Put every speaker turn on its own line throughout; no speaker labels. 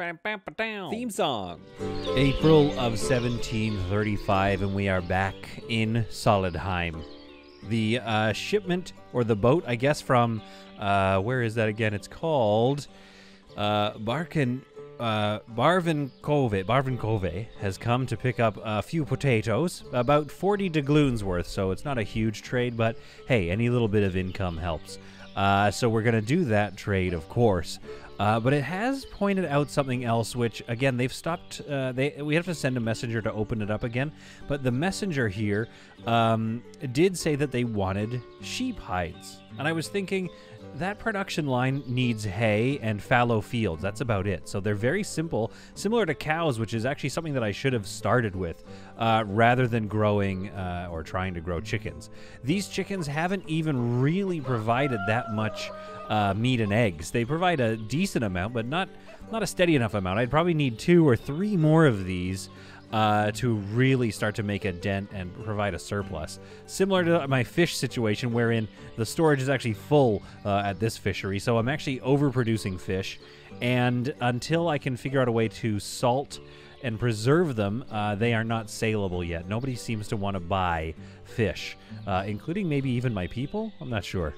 Theme song. April of 1735, and we are back in Solidheim. The shipment, or the boat, I guess, from, where is that again? It's called Barvinkove has come to pick up a few potatoes, about 40 doubloons worth, so it's not a huge trade, but hey, any little bit of income helps. So we're going to do that trade, of course. But it has pointed out something else, which, again, they've stopped. We have to send a messenger to open it up again. But the messenger here did say that they wanted sheep hides. And I was thinking, that production line needs hay and fallow fields. That's about it. So they're very simple, similar to cows, which is actually something that I should have started with rather than growing or trying to grow chickens. These chickens haven't even really provided that much meat and eggs. They provide a decent amount, but not a steady enough amount. I'd probably need 2 or 3 more of these to really start to make a dent and provide a surplus. Similar to my fish situation, wherein the storage is actually full at this fishery, so I'm actually overproducing fish, and until I can figure out a way to salt and preserve them, they are not saleable yet. Nobody seems to want to buy fish, including maybe even my people? I'm not sure.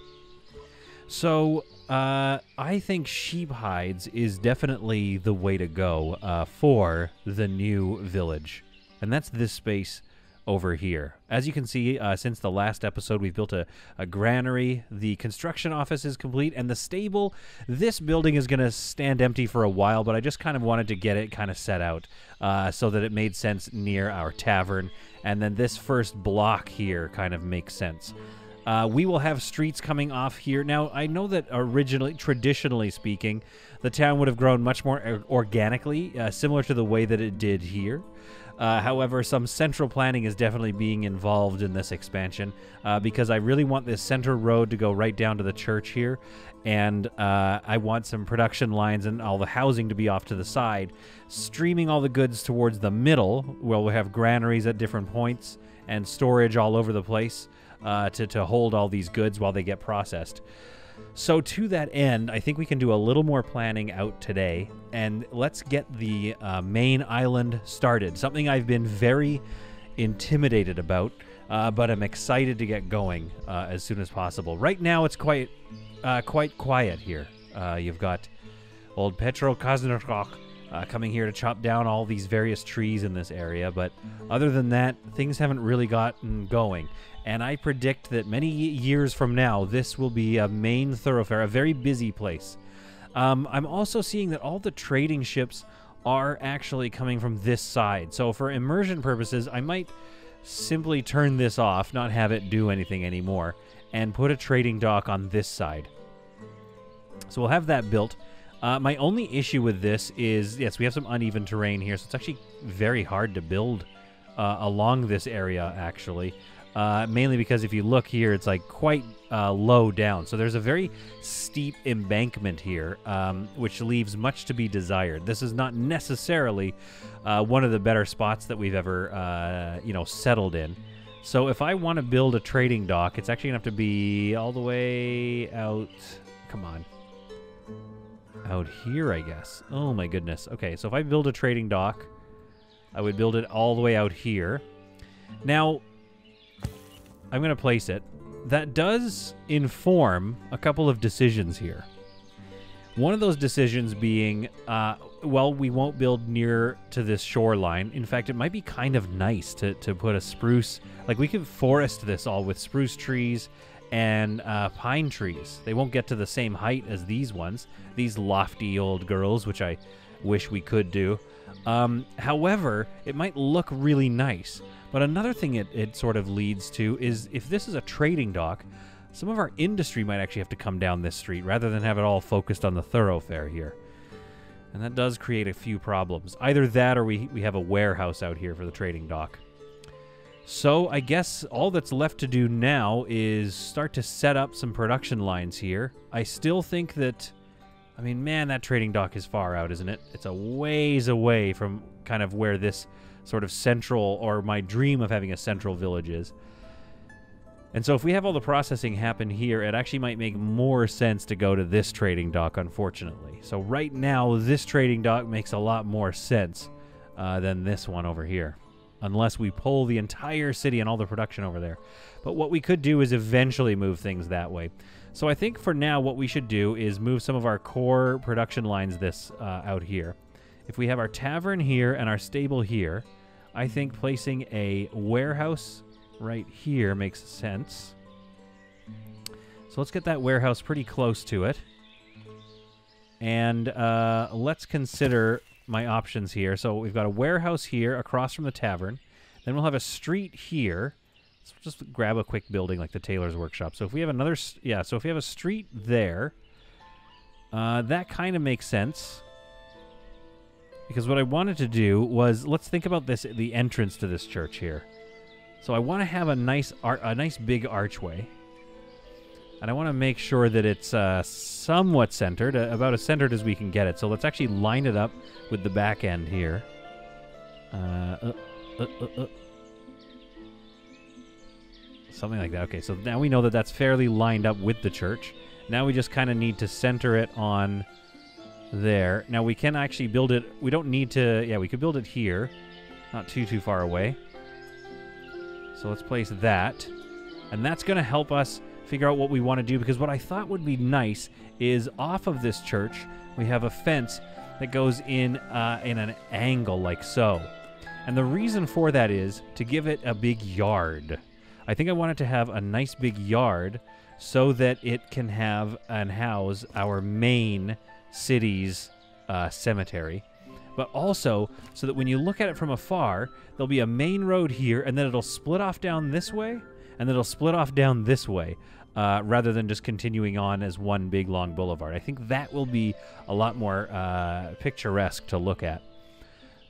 So, I think sheep hides is definitely the way to go for the new village. And that's this space over here. As you can see, since the last episode, we've built a granary. The construction office is complete, and the stable, this building is going to stand empty for a while, but I just kind of wanted to get it kind of set out so that it made sense near our tavern. And then this first block here kind of makes sense. We will have streets coming off here. Now, I know that traditionally speaking, the town would have grown much more organically, similar to the way that it did here. However, some central planning is definitely being involved in this expansion because I really want this center road to go right down to the church here, and I want some production lines and all the housing to be off to the side, streaming all the goods towards the middle, where we'll have granaries at different points and storage all over the place. To hold all these goods while they get processed. So to that end, I think we can do a little more planning out today, and let's get the main island started. Something I've been very intimidated about, but I'm excited to get going as soon as possible. Right now, it's quite quiet here. You've got old Petro Kaznerkok coming here to chop down all these various trees in this area, but other than that, things haven't really gotten going. And I predict that many years from now, this will be a main thoroughfare, a very busy place. I'm also seeing that all the trading ships are actually coming from this side. So for immersion purposes, I might simply turn this off, not have it do anything anymore, and put a trading dock on this side. So we'll have that built. My only issue with this is, yes, we have some uneven terrain here, so it's actually very hard to build along this area, actually. Mainly because if you look here, it's like quite low down. So there's a very steep embankment here, which leaves much to be desired. This is not necessarily one of the better spots that we've ever, settled in. So if I want to build a trading dock, it's actually going to have to be all the way out. Come on. Out here, I guess. Oh, my goodness. Okay, so if I build a trading dock, I would build it all the way out here. Now, I'm going to place it. That does inform a couple of decisions here. One of those decisions being, well, we won't build near to this shoreline. In fact, it might be kind of nice to put a spruce. Like, we could forest this all with spruce trees and pine trees. They won't get to the same height as these ones, these lofty old girls, which I wish we could do. However, it might look really nice. But another thing it sort of leads to is if this is a trading dock, some of our industry might actually have to come down this street rather than have it all focused on the thoroughfare here. And that does create a few problems. Either that or we have a warehouse out here for the trading dock. So I guess all that's left to do now is start to set up some production lines here. I still think that, I mean, man, that trading dock is far out, isn't it? It's a ways away from kind of where this sort of central, or my dream of having a central village is. And so if we have all the processing happen here, it actually might make more sense to go to this trading dock, unfortunately. So right now, this trading dock makes a lot more sense than this one over here. Unless we pull the entire city and all the production over there. But what we could do is eventually move things that way. So I think for now what we should do is move some of our core production lines out here. If we have our tavern here and our stable here, I think placing a warehouse right here makes sense. So let's get that warehouse pretty close to it. And let's consider my options here. So we've got a warehouse here across from the tavern. Then we'll have a street here. Let's just grab a quick building like the tailor's workshop. So if we have another, so if we have a street there, that kind of makes sense. Because what I wanted to do was, let's think about this, the entrance to this church here. So I want to have a nice big archway. And I want to make sure that it's somewhat centered, about as centered as we can get it. So let's actually line it up with the back end here. Something like that. Okay, so now we know that that's fairly lined up with the church. Now we just kind of need to center it on there. Now we can actually build it. We don't need to. Yeah, we could build it here. Not too far away. So let's place that. And that's going to help us figure out what we want to do, because what I thought would be nice is off of this church, we have a fence that goes in an angle like so. And the reason for that is to give it a big yard. I think I want it to have a nice big yard so that it can have and house our main city's cemetery. But also so that when you look at it from afar, there'll be a main road here, and then it'll split off down this way, and then it'll split off down this way, rather than just continuing on as one big long boulevard. I think that will be a lot more picturesque to look at.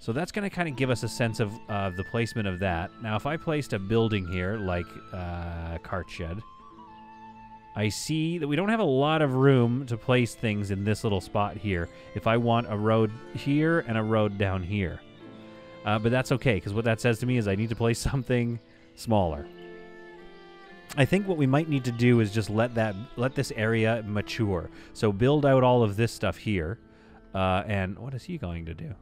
So that's going to kind of give us a sense of the placement of that. Now, if I placed a building here, like cart shed, I see that we don't have a lot of room to place things in this little spot here if I want a road here and a road down here. But that's okay, because what that says to me is I need to place something smaller. I think what we might need to do is just let this area mature. So build out all of this stuff here. And what is he going to do?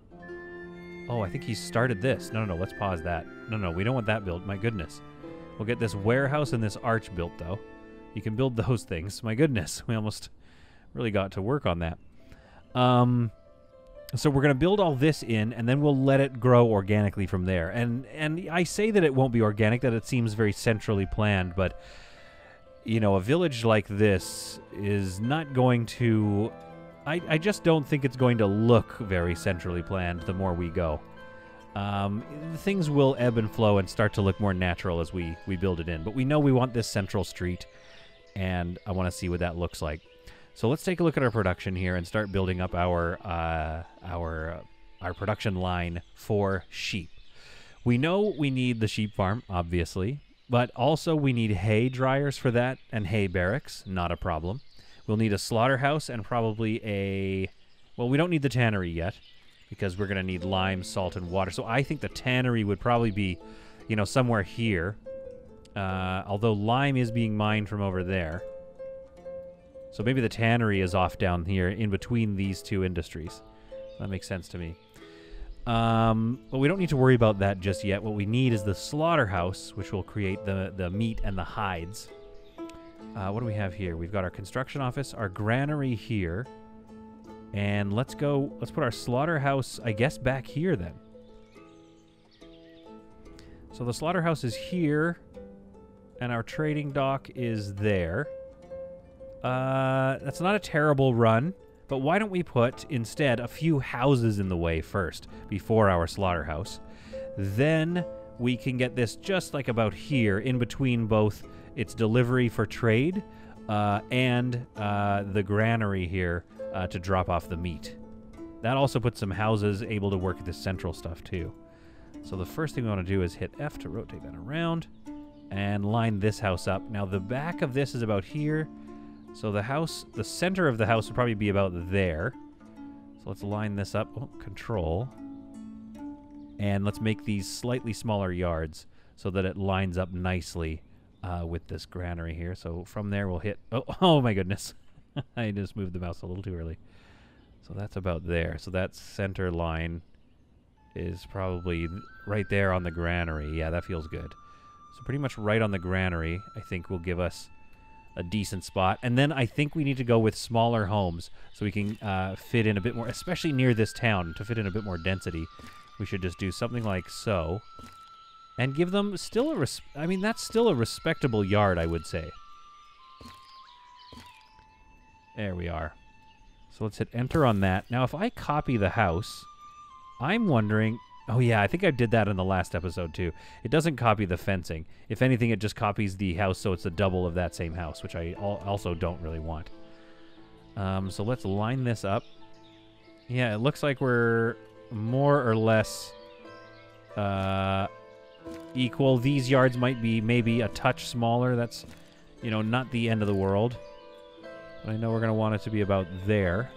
Oh, I think he started this. No, let's pause that. No, we don't want that built. My goodness. We'll get this warehouse and this arch built, though. You can build those things. My goodness, we almost really got to work on that. So we're going to build all this in, and then we'll let it grow organically from there. And I say that it won't be organic, that it seems very centrally planned, but, you know, a village like this is not going to... I just don't think it's going to look very centrally planned the more we go. Things will ebb and flow and start to look more natural as we build it in. But we know we want this central street, and I want to see what that looks like. So let's take a look at our production here and start building up our production line for sheep. We know we need the sheep farm, obviously, but also we need hay dryers for that and hay barracks, not a problem. We'll need a slaughterhouse and probably a... Well, we don't need the tannery yet because we're going to need lime, salt, and water. So I think the tannery would probably be, you know, somewhere here. Although lime is being mined from over there. So maybe the tannery is off down here in between these two industries. That makes sense to me. But we don't need to worry about that just yet. What we need is the slaughterhouse, which will create the meat and the hides. What do we have here? We've got our construction office, our granary here. And let's put our slaughterhouse, I guess, back here then. So the slaughterhouse is here, and our trading dock is there. That's not a terrible run, but why don't we put, instead, a few houses in the way first, before our slaughterhouse. Then we can get this just like about here, in between both its delivery for trade and the granary here to drop off the meat. That also puts some houses able to work at this central stuff too. So the first thing we want to do is hit F to rotate that around and line this house up. Now the back of this is about here. So the center of the house would probably be about there. So let's line this up. Oh, control. And let's make these slightly smaller yards so that it lines up nicely with this granary here. So from there we'll hit... Oh my goodness. I just moved the mouse a little too early. So that's about there. So that center line is probably right there on the granary. Yeah, that feels good. So pretty much right on the granary, I think, will give us a decent spot. And then I think we need to go with smaller homes so we can fit in a bit more, especially near this town, to fit in a bit more density. We should just do something like so. And give them still a... I mean, that's still a respectable yard, I would say. There we are. So let's hit enter on that. Now, if I copy the house, I'm wondering... Oh, yeah, I think I did that in the last episode, too. It doesn't copy the fencing. If anything, it just copies the house, so it's a double of that same house, which I also don't really want. So let's line this up. Yeah, it looks like we're more or less equal. These yards might be maybe a touch smaller. That's, you know, not the end of the world. But I know we're going to want it to be about there.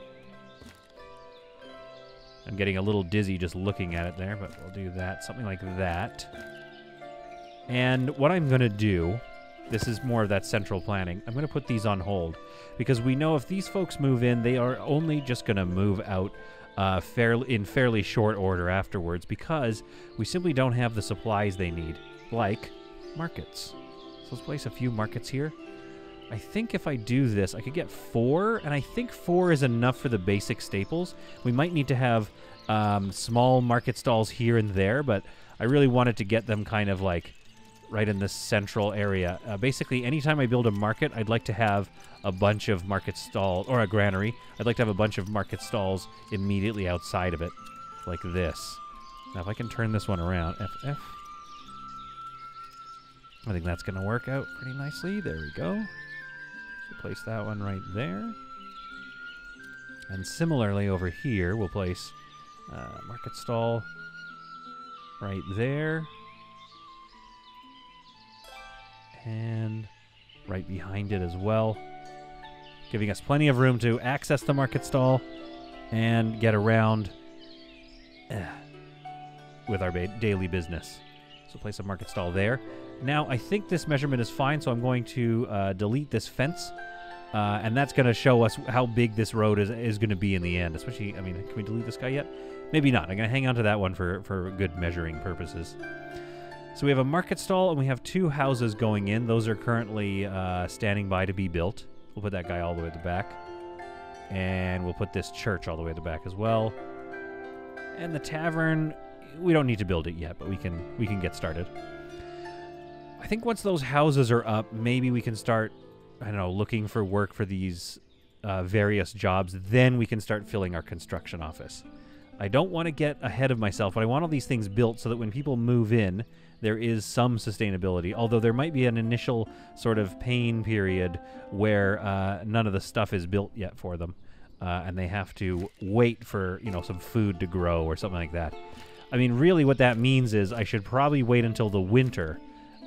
I'm getting a little dizzy just looking at it there, but we'll do that. Something like that. And what I'm going to do, this is more of that central planning, I'm going to put these on hold. Because we know if these folks move in, they are only just going to move out in fairly short order afterwards, because we simply don't have the supplies they need, like markets. So let's place a few markets here. I think if I do this, I could get 4, and I think 4 is enough for the basic staples. We might need to have small market stalls here and there, but I really wanted to get them kind of like right in this central area. Basically, anytime I build a market, I'd like to have a bunch of market stalls, or a granary. I'd like to have a bunch of market stalls immediately outside of it, like this. Now, if I can turn this one around, FF, I think that's going to work out pretty nicely. There we go. Place that one right there. And similarly over here, we'll place market stall right there. And right behind it as well. Giving us plenty of room to access the market stall and get around with our daily business. So place a market stall there. Now, I think this measurement is fine, so I'm going to delete this fence. And that's going to show us how big this road is going to be in the end. Especially, I mean, can we delete this guy yet? Maybe not. I'm going to hang on to that one for good measuring purposes. So we have a market stall, and we have 2 houses going in. Those are currently standing by to be built. We'll put that guy all the way at the back. And we'll put this church all the way at the back as well. And the tavern, we don't need to build it yet, but we can get started. I think once those houses are up, maybe we can start, I don't know, looking for work for these various jobs. Then we can start filling our construction office. I don't want to get ahead of myself, but I want all these things built so that when people move in, there is some sustainability. Although there might be an initial sort of pain period where none of the stuff is built yet for them. And they have to wait for, you know, some food to grow or something like that. I mean, really what that means is I should probably wait until the winter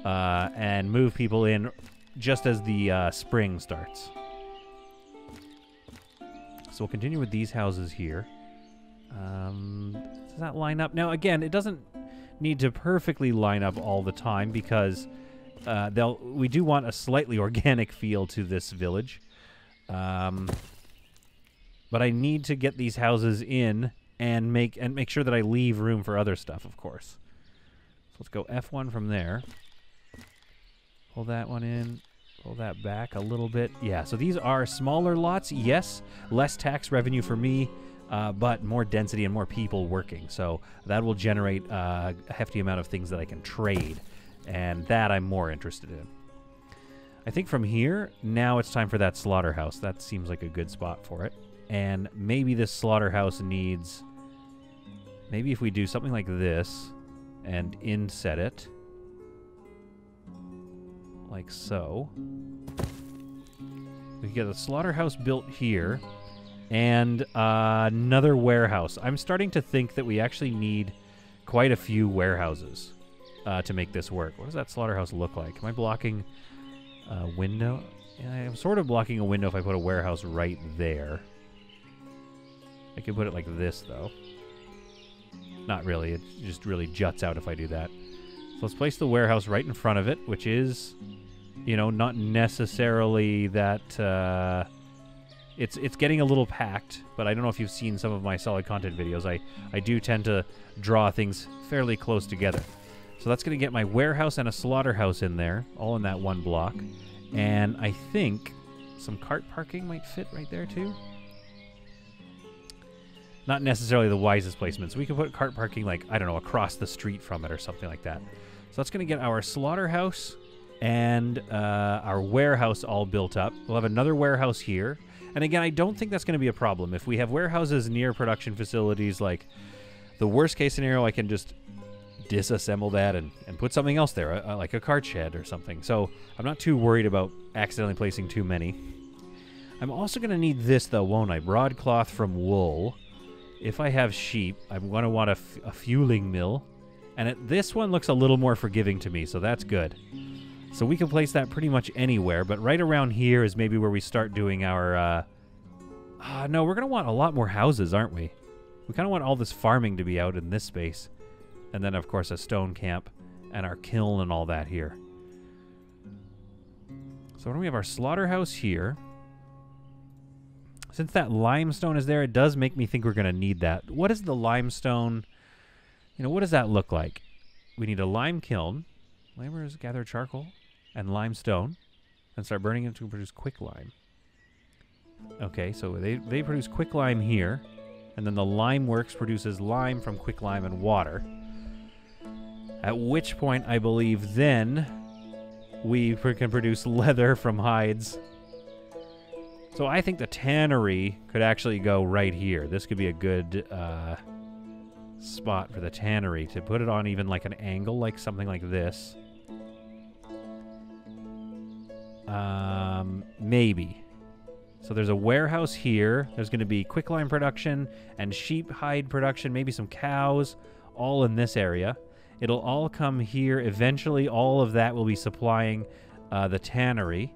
and move people in just as the spring starts. So we'll continue with these houses here. Does that line up? Now, again, it doesn't need to perfectly line up all the time because we do want a slightly organic feel to this village. But I need to get these houses in and make sure that I leave room for other stuff, of course. So let's go F1 from there. Pull that one in. Pull that back a little bit. Yeah, so these are smaller lots. Yes, less tax revenue for me, but more density and more people working. So that will generate a hefty amount of things that I can trade, and that I'm more interested in. I think from here, now it's time for that slaughterhouse. That seems like a good spot for it. And maybe this slaughterhouse needs... Maybe if we do something like this and inset it, like so, we get a slaughterhouse built here and another warehouse. I'm starting to think that we actually need quite a few warehouses to make this work. What does that slaughterhouse look like? Am I blocking a window? Yeah, I'm sort of blocking a window if I put a warehouse right there. I could put it like this, though. Not really. It just really juts out if I do that. So let's place the warehouse right in front of it, which is You know, not necessarily that it's getting a little packed, but I don't know if you've seen some of my solid content videos. I do tend to draw things fairly close together. So that's going to get my warehouse and a slaughterhouse in there, all in that one block. And I think some cart parking might fit right there too. Not necessarily the wisest placement. So we can put cart parking, like, I don't know, across the street from it or something like that. So that's going to get our slaughterhouse and our warehouse all built up. We'll have another warehouse here. And again, I don't think that's going to be a problem. If we have warehouses near production facilities, like the worst case scenario, I can just disassemble that and put something else there, like a cart shed or something. So I'm not too worried about accidentally placing too many. I'm also going to need this, though, won't I? Broadcloth from wool. If I have sheep, I'm going to want a fueling mill. And this one looks a little more forgiving to me, so that's good. So we can place that pretty much anywhere, but right around here is maybe where we start doing our... no, we're going to want a lot more houses, aren't we? We kind of want all this farming to be out in this space. And then, of course, a stone camp and our kiln and all that here. So when we have our slaughterhouse here... Since that limestone is there, it does make me think we're going to need that. What is the limestone... You know, what does that look like? We need a lime kiln. Laborers gather charcoal and limestone and start burning it to produce quicklime. Okay, so they produce quicklime here, and then the lime works produces lime from quicklime and water. At which point, I believe, then we can produce leather from hides. So I think the tannery could actually go right here. This could be a good spot for the tannery, to put it on even like an angle, like something like this. Maybe. So there's a warehouse here. There's going to be quicklime production and sheep hide production, maybe some cows, all in this area. It'll all come here. Eventually, all of that will be supplying the tannery,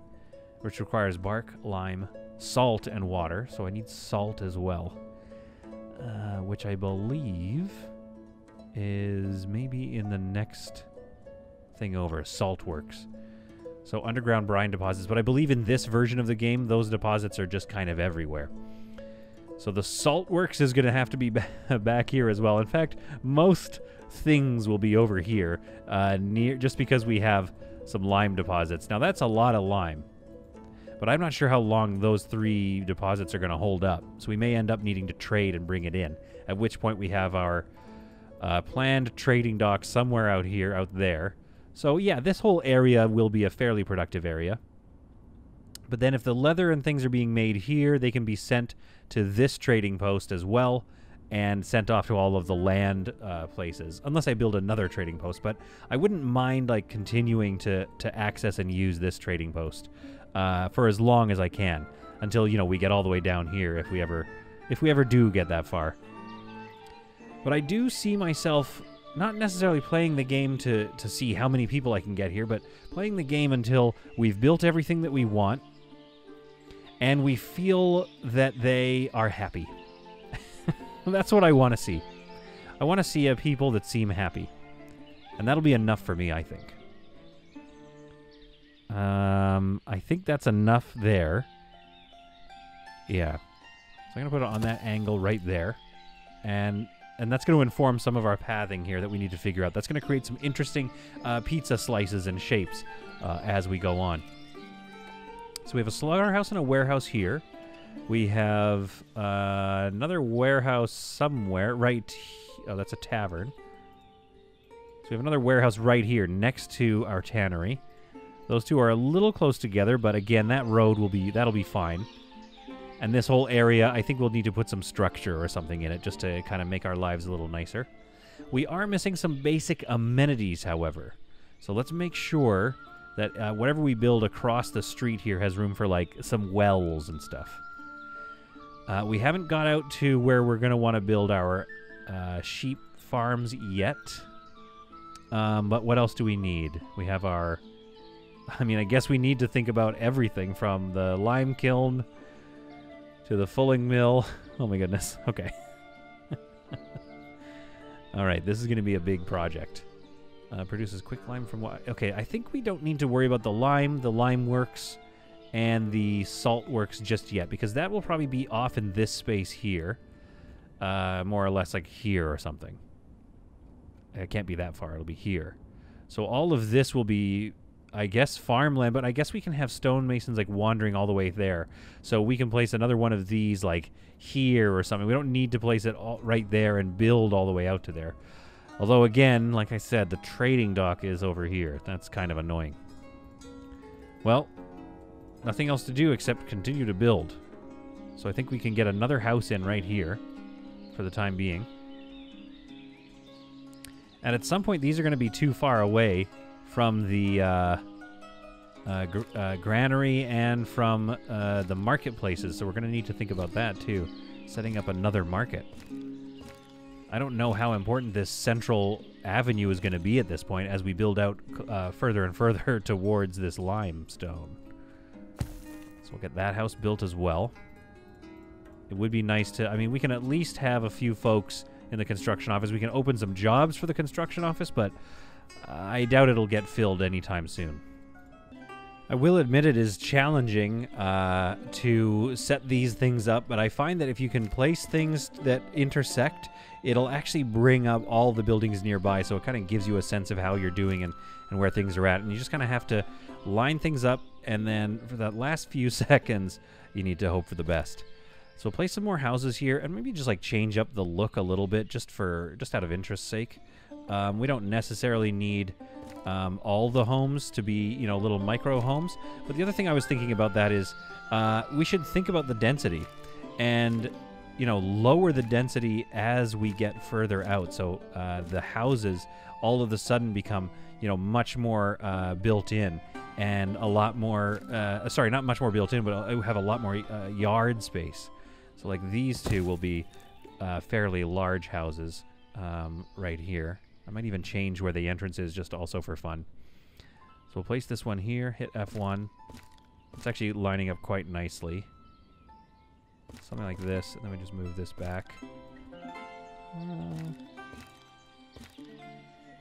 which requires bark, lime, salt, and water. So I need salt as well, which I believe is maybe in the next thing over, salt works. So underground brine deposits, but I believe in this version of the game, those deposits are just kind of everywhere. So the salt works is going to have to be back here as well. In fact, most things will be over here, just because we have some lime deposits. Now that's a lot of lime, but I'm not sure how long those 3 deposits are going to hold up. So we may end up needing to trade and bring it in, at which point we have our planned trading dock somewhere out here, out there. So yeah, this whole area will be a fairly productive area. But then if the leather and things are being made here, they can be sent to this trading post as well and sent off to all of the land places, unless I build another trading post. But I wouldn't mind like continuing to access and use this trading post for as long as I can, until, you know, we get all the way down here, if we ever do get that far. But I do see myself not necessarily playing the game to see how many people I can get here, but playing the game until we've built everything that we want and we feel that they are happy. That's what I want to see. I want to see a people that seem happy. And that'll be enough for me, I think. I think that's enough there. Yeah. So I'm going to put it on that angle right there. And that's going to inform some of our pathing here that we need to figure out. That's going to create some interesting pizza slices and shapes as we go on. So we have a slaughterhouse and a warehouse here. We have another warehouse somewhere right... Oh, that's a tavern. So we have another warehouse right here next to our tannery. Those two are a little close together, but again, that road that'll be fine. And this whole area, I think we'll need to put some structure or something in it just to kind of make our lives a little nicer. We are missing some basic amenities, however. So let's make sure that whatever we build across the street here has room for, like, some wells and stuff. We haven't got out to where we're going to want to build our sheep farms yet. But what else do we need? We have our... I mean, I guess we need to think about everything from the lime kiln to the fulling mill. Oh my goodness. Okay. All right, this is going to be a big project. Produces quick lime from what? Okay, I think we don't need to worry about the lime. The lime works and the salt works just yet, because that will probably be off in this space here. More or less like here or something. It can't be that far. It'll be here. So all of this will be, I guess, farmland, but I guess we can have stonemasons like wandering all the way there. So we can place another one of these like here or something. We don't need to place it all right there and build all the way out to there. Although, again, like I said, the trading dock is over here. That's kind of annoying. Well, nothing else to do except continue to build. So I think we can get another house in right here for the time being. And at some point, these are going to be too far away from the granary and from the marketplaces. So we're going to need to think about that, too. Setting up another market. I don't know how important this central avenue is going to be at this point as we build out further and further towards this limestone. So we'll get that house built as well. It would be nice to... I mean, we can at least have a few folks in the construction office. We can open some jobs for the construction office, but I doubt it'll get filled anytime soon. I will admit it is challenging to set these things up, but I find that if you can place things that intersect, it'll actually bring up all the buildings nearby, so it kind of gives you a sense of how you're doing and where things are at. And you just kind of have to line things up, and then for that last few seconds, you need to hope for the best. So we'll place some more houses here, and maybe just like change up the look a little bit, just out of interest's sake. We don't necessarily need all the homes to be, you know, little micro homes. But the other thing I was thinking about that is we should think about the density and, you know, lower the density as we get further out. So the houses all of a sudden become, you know, much more built in and a lot more, sorry, not much more built in, but have a lot more yard space. So like these two will be fairly large houses right here. I might even change where the entrance is just also for fun. So we'll place this one here, hit F1. It's actually lining up quite nicely. Something like this, and then we just move this back.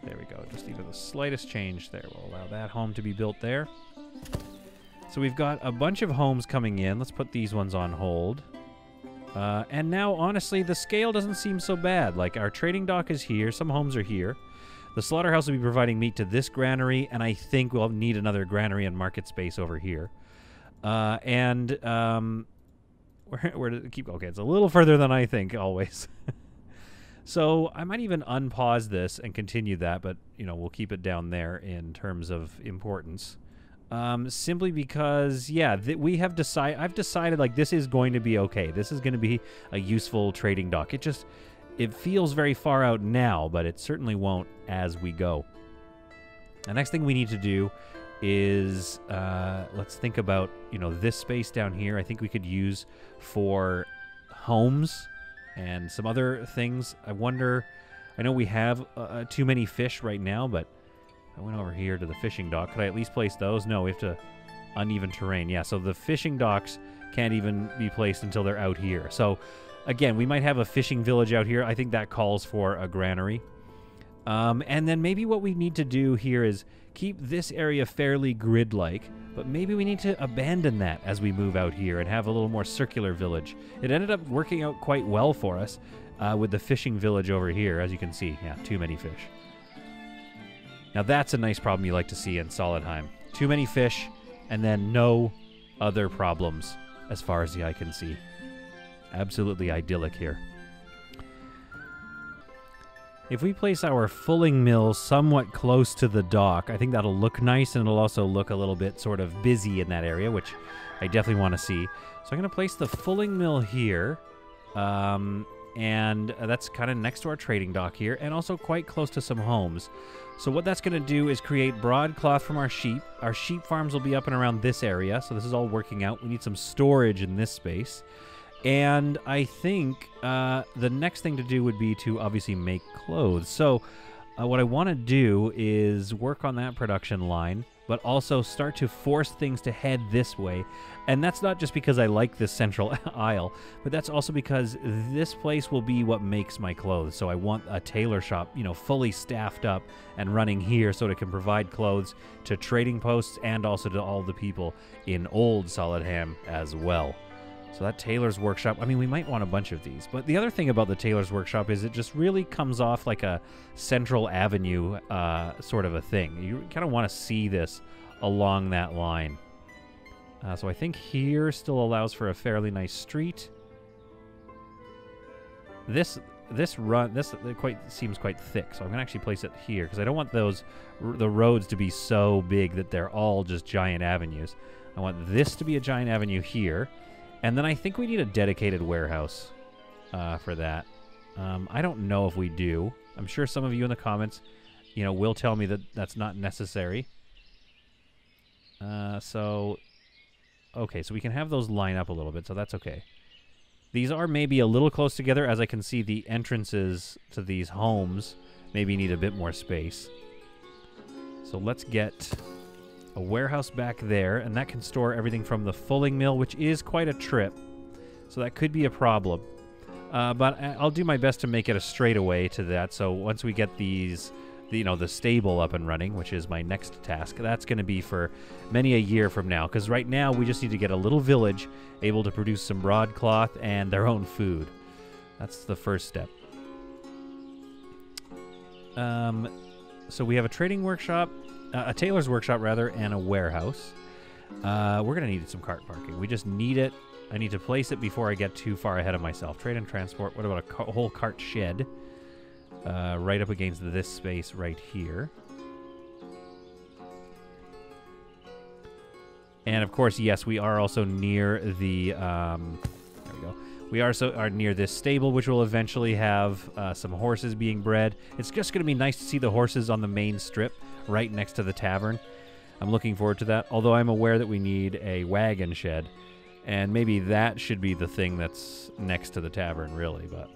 There we go, just even the slightest change there. We'll allow that home to be built there. So we've got a bunch of homes coming in. Let's put these ones on hold. And now, honestly, the scale doesn't seem so bad. Like, our trading dock is here. Some homes are here. The slaughterhouse will be providing meat to this granary, and I think we'll need another granary and market space over here. Where did it keep? Okay, it's a little further than I think, always. So I might even unpause this and continue that, but, you know, we'll keep it down there in terms of importance. Simply because, yeah, I've decided, like, this is going to be okay. This is going to be a useful trading dock. It feels very far out now, but it certainly won't as we go. The next thing we need to do is, let's think about, you know, this space down here. I think we could use for homes and some other things. I wonder, I know we have too many fish right now, but I went over here to the fishing dock. Could I at least place those? No, we have to uneven terrain. Yeah, so the fishing docks can't even be placed until they're out here. So, again, we might have a fishing village out here. I think that calls for a granary. And then maybe what we need to do here is keep this area fairly grid-like, but maybe we need to abandon that as we move out here and have a little more circular village. It ended up working out quite well for us with the fishing village over here, as you can see. Yeah, too many fish. Now that's a nice problem you like to see in Solidheim. Too many fish, and then no other problems as far as the eye can see. Absolutely idyllic here. If we place our fulling mill somewhat close to the dock, I think that'll look nice, and it'll also look a little bit sort of busy in that area, which I definitely want to see. So I'm going to place the fulling mill here, and that's kind of next to our trading dock here, and also quite close to some homes. So what that's going to do is create broadcloth from our sheep. Our sheep farms will be up and around this area, so this is all working out. We need some storage in this space. And I think the next thing to do would be to obviously make clothes. So what I want to do is work on that production line. but also start to force things to head this way. And that's not just because I like this central aisle, but that's also because this place will be what makes my clothes. So I want a tailor shop, you know, fully staffed up and running here so it can provide clothes to trading posts and also to all the people in Old Solidham as well. So that tailor's workshop, I mean, we might want a bunch of these. But the other thing about the tailor's workshop is it just really comes off like a Central Avenue sort of a thing. You kind of want to see this along that line. So I think here still allows for a fairly nice street. This seems quite thick, so I'm going to actually place it here because I don't want the roads to be so big that they're all just giant avenues. I want this to be a giant avenue here. And then I think we need a dedicated warehouse for that. I don't know if we do. I'm sure some of you in the comments, you know, will tell me that that's not necessary. Okay, so we can have those line up a little bit, so that's okay. These are maybe a little close together, as I can see the entrances to these homes maybe need a bit more space. So let's get a warehouse back there, and that can store everything from the fulling mill, which is quite a trip, so that could be a problem. But I'll do my best to make it a straightaway to that, so once we get these, you know, the stable up and running, which is my next task, that's going to be for many a year from now, because right now we just need to get a little village able to produce some broadcloth and their own food. That's the first step. So we have a trading workshop, a tailor's workshop, rather, and a warehouse. We're going to need some cart parking. We just need it. I need to place it before I get too far ahead of myself. Trade and transport. What about a whole cart shed? Right up against this space right here. And, of course, yes, we are also near the... there we go. We are near this stable, which will eventually have some horses being bred. It's just going to be nice to see the horses on the main strip right next to the tavern. I'm looking forward to that, although I'm aware that we need a wagon shed, and maybe that should be the thing that's next to the tavern, really, but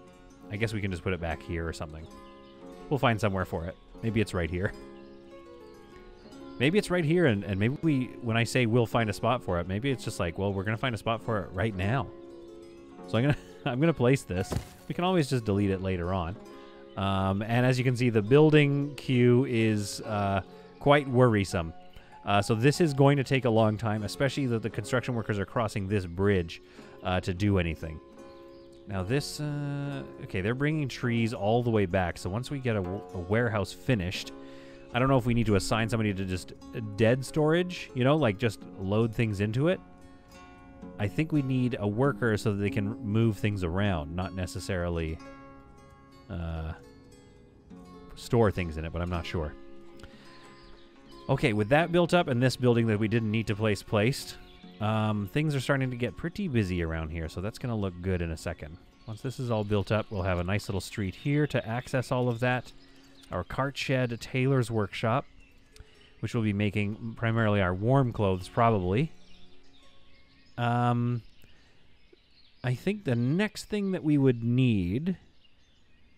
I guess we can just put it back here or something. We'll find somewhere for it. Maybe it's right here. Maybe it's right here, and maybe when I say we'll find a spot for it, maybe it's just like, well, we're going to find a spot for it right now. So I'm gonna place this. We can always just delete it later on. And as you can see, the building queue is quite worrisome. So this is going to take a long time, especially that the construction workers are crossing this bridge to do anything. Now this, okay, they're bringing trees all the way back. So once we get a warehouse finished, I don't know if we need to assign somebody to just dead storage, you know, like just load things into it. I think we need a worker so that they can move things around, not necessarily store things in it, but I'm not sure. Okay, with that built up and this building that we didn't need to place placed, things are starting to get pretty busy around here, so that's going to look good in a second. Once this is all built up, we'll have a nice little street here to access all of that. Our cart shed, a tailor's workshop, which will be making primarily our warm clothes, probably. I think the next thing that we would need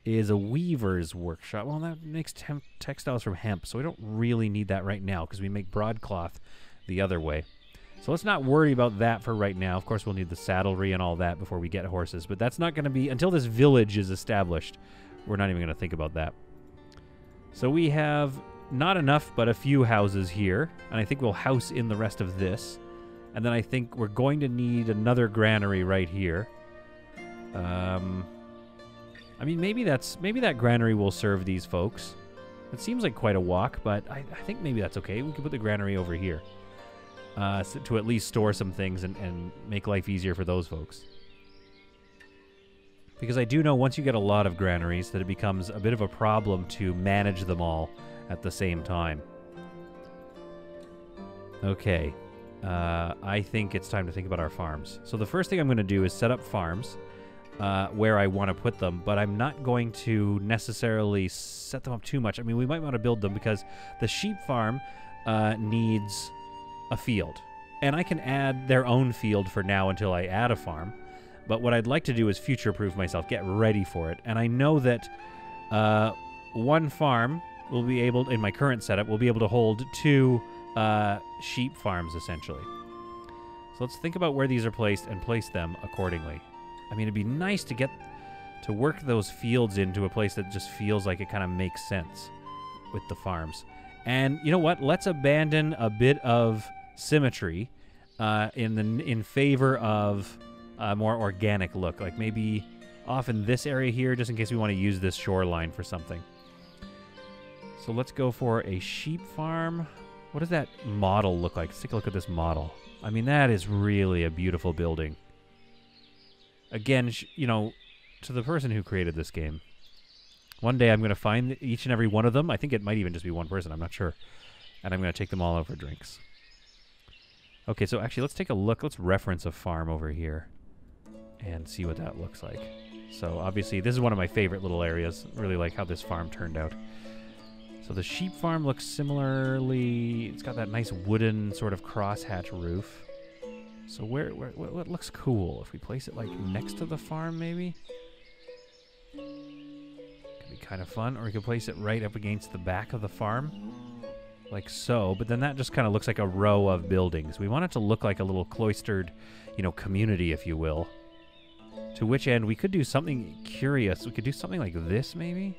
is a weaver's workshop. Well, that makes textiles from hemp, so we don't really need that right now because we make broadcloth the other way. So let's not worry about that for right now. Of course, we'll need the saddlery and all that before we get horses, but that's not going to be until this village is established. We're not even going to think about that. So we have not enough, but a few houses here, and I think we'll house in the rest of this. And then I think we're going to need another granary right here. I mean, maybe that granary will serve these folks. It seems like quite a walk, but I think maybe that's okay. We can put the granary over here so to at least store some things and make life easier for those folks. Because I do know once you get a lot of granaries that it becomes a bit of a problem to manage them all at the same time. Okay. I think it's time to think about our farms. So the first thing I'm going to do is set up farms where I want to put them, but I'm not going to necessarily set them up too much. I mean, we might want to build them because the sheep farm needs a field. And I can add their own field for now until I add a farm. But what I'd like to do is future-proof myself, get ready for it. And I know that one farm will be able, in my current setup, will be able to hold 2 sheep farms, essentially. So let's think about where these are placed and place them accordingly. I mean, it'd be nice to get to work those fields into a place that just feels like it kind of makes sense with the farms. And you know what? Let's abandon a bit of symmetry in favor of a more organic look. Like maybe off in this area here, just in case we want to use this shoreline for something. So let's go for a sheep farm. What does that model look like? Let's take a look at this model. I mean, that is really a beautiful building. Again, you know, to the person who created this game, one day I'm going to find each and every one of them. I think it might even just be one person. I'm not sure. And I'm going to take them all out for drinks. Okay, so actually, let's take a look. Let's reference a farm over here and see what that looks like. So obviously, this is one of my favorite little areas. I really like how this farm turned out. So the sheep farm looks similarly. It's got that nice wooden sort of crosshatch roof. So what looks cool? If we place it like next to the farm, maybe? Could be kind of fun. Or we could place it right up against the back of the farm. Like so. But then that just kind of looks like a row of buildings. We want it to look like a little cloistered, you know, community, if you will. To which end we could do something curious. We could do something like this, maybe?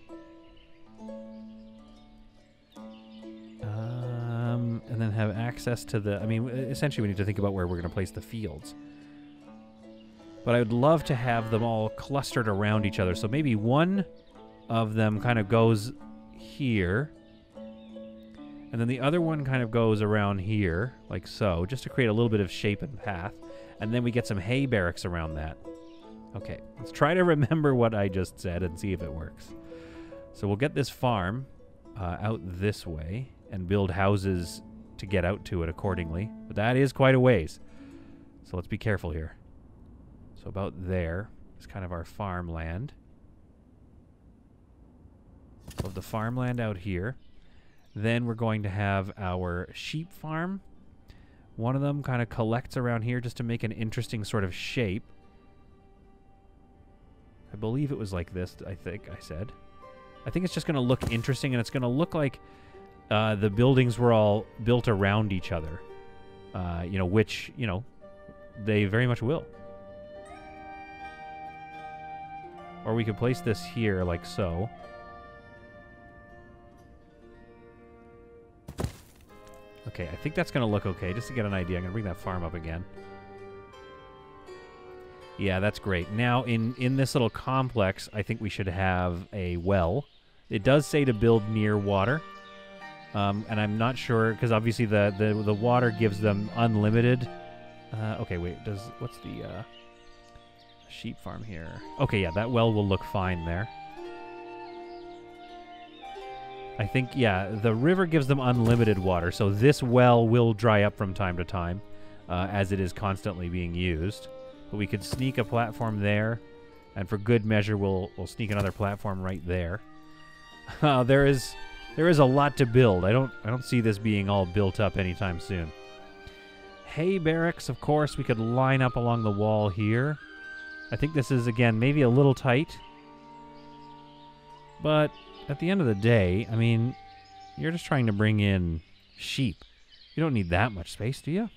And then have access to the... I mean, essentially we need to think about where we're going to place the fields. But I would love to have them all clustered around each other. So maybe one of them kind of goes here. And then the other one kind of goes around here, like so, just to create a little bit of shape and path. And then we get some hay barracks around that. Okay, let's try to remember what I just said and see if it works. So we'll get this farm out this way and build houses to get out to it accordingly. But that is quite a ways. So let's be careful here. So about there is kind of our farmland. So the farmland out here. Then we're going to have our sheep farm. One of them kind of collects around here just to make an interesting sort of shape. I believe it was like this, I think I said. I think it's just going to look interesting, and it's going to look like the buildings were all built around each other. You know, which, you know, they very much will. Or we could place this here like so. Okay, I think that's going to look okay. Just to get an idea, I'm going to bring that farm up again. Yeah, that's great. Now, in this little complex, I think we should have a well. It does say to build near water. And I'm not sure, because obviously the water gives them unlimited... okay, wait, what's the sheep farm here? Okay, yeah, that well will look fine there. I think, yeah, the river gives them unlimited water, so this well will dry up from time to time, as it is constantly being used. But we could sneak a platform there, and for good measure, we'll sneak another platform right there. There is a lot to build. I don't see this being all built up anytime soon. Hay barracks, of course, we could line up along the wall here. I think this is, again, maybe a little tight. But at the end of the day, I mean, you're just trying to bring in sheep. You don't need that much space, do you?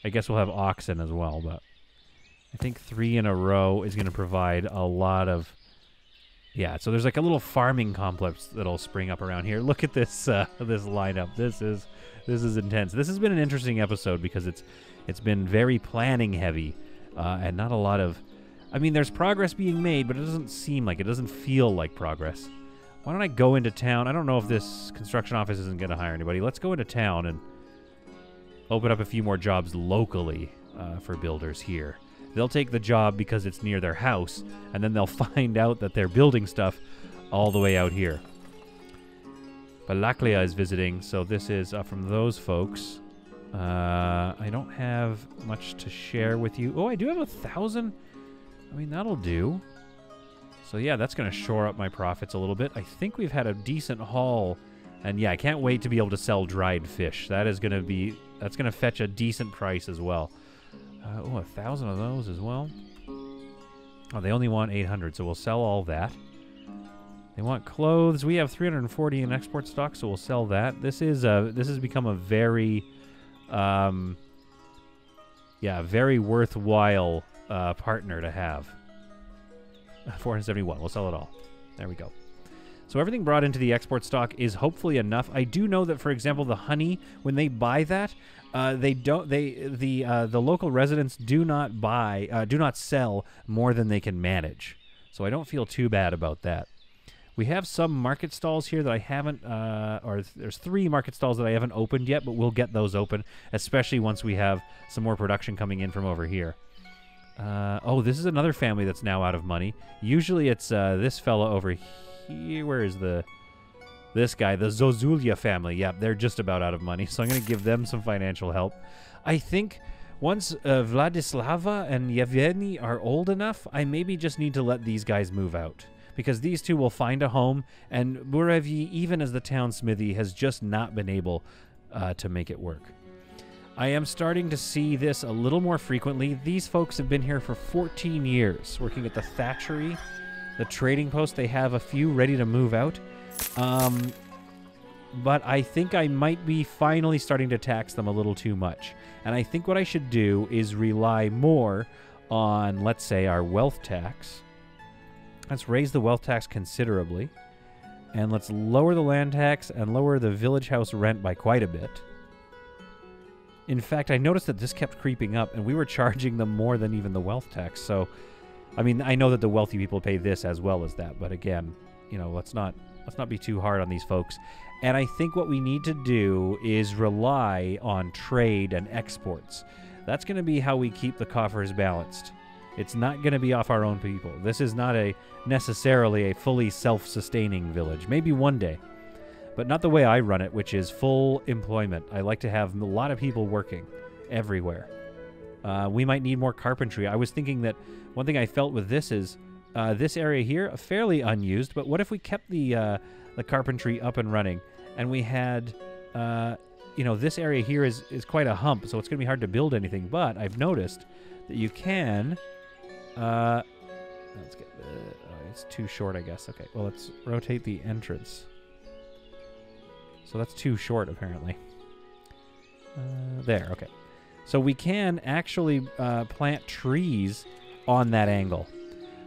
I guess we'll have oxen as well, but I think 3 in a row is going to provide a lot of... Yeah, so there's like a little farming complex that'll spring up around here. Look at this this lineup. This is intense. This has been an interesting episode because it's been very planning heavy and not a lot of... I mean, there's progress being made, but it doesn't seem like it. Doesn't feel like progress. Why don't I go into town? I don't know if this construction office isn't going to hire anybody. Let's go into town and open up a few more jobs locally for builders here. They'll take the job because it's near their house, and then they'll find out that they're building stuff all the way out here. Balaklia is visiting, so this is from those folks. I don't have much to share with you. Oh, I do have 1,000. I mean, that'll do. So yeah, that's going to shore up my profits a little bit. I think we've had a decent haul, and yeah, I can't wait to be able to sell dried fish. That's going to fetch a decent price as well. Oh, 1,000 of those as well. Oh, they only want 800, so we'll sell all that. They They want clothes. We have 340 in export stock, so we'll sell that. This has become a very, very worthwhile partner to have. 471. We'll sell it all. There we go. So everything brought into the export stock is hopefully enough. I do know that, for example, the honey, when they buy that, the local residents do not sell more than they can manage. So I don't feel too bad about that. We have some market stalls here that I haven't, or there's 3 market stalls that I haven't opened yet, but we'll get those open, especially once we have some more production coming in from over here. Oh, this is another family that's now out of money. Usually it's this fella over here. Where is this guy? The Zozulia family. Yeah, they're just about out of money, so I'm going to give them some financial help. I think once Vladislava and Yevgeny are old enough, I maybe just need to let these guys move out, because these two will find a home, and Burevyi, even as the town smithy, has just not been able to make it work. I am starting to see this a little more frequently. These folks have been here for 14 years, working at the thatchery, the trading post. They have a few ready to move out. But I think I might be finally starting to tax them a little too much. And I think what I should do is rely more on, let's say, our wealth tax. Let's raise the wealth tax considerably. And let's lower the land tax and lower the village house rent by quite a bit. In fact, I noticed that this kept creeping up, and we were charging them more than even the wealth tax. So, I mean, I know that the wealthy people pay this as well as that, but again, you know, let's not be too hard on these folks. And I think what we need to do is rely on trade and exports. That's going to be how we keep the coffers balanced. It's not going to be off our own people. This is not necessarily a fully self-sustaining village. Maybe one day. But not the way I run it, which is full employment. I like to have a lot of people working everywhere. We might need more carpentry. I was thinking that one thing I felt with this is this area here, fairly unused, but what if we kept the carpentry up and running, and we had, you know, this area here is quite a hump, so it's going to be hard to build anything, but I've noticed that you can, let's get, it's too short, I guess. Okay, well, let's rotate the entrance. So that's too short, apparently. There, okay. So we can actually plant trees on that angle.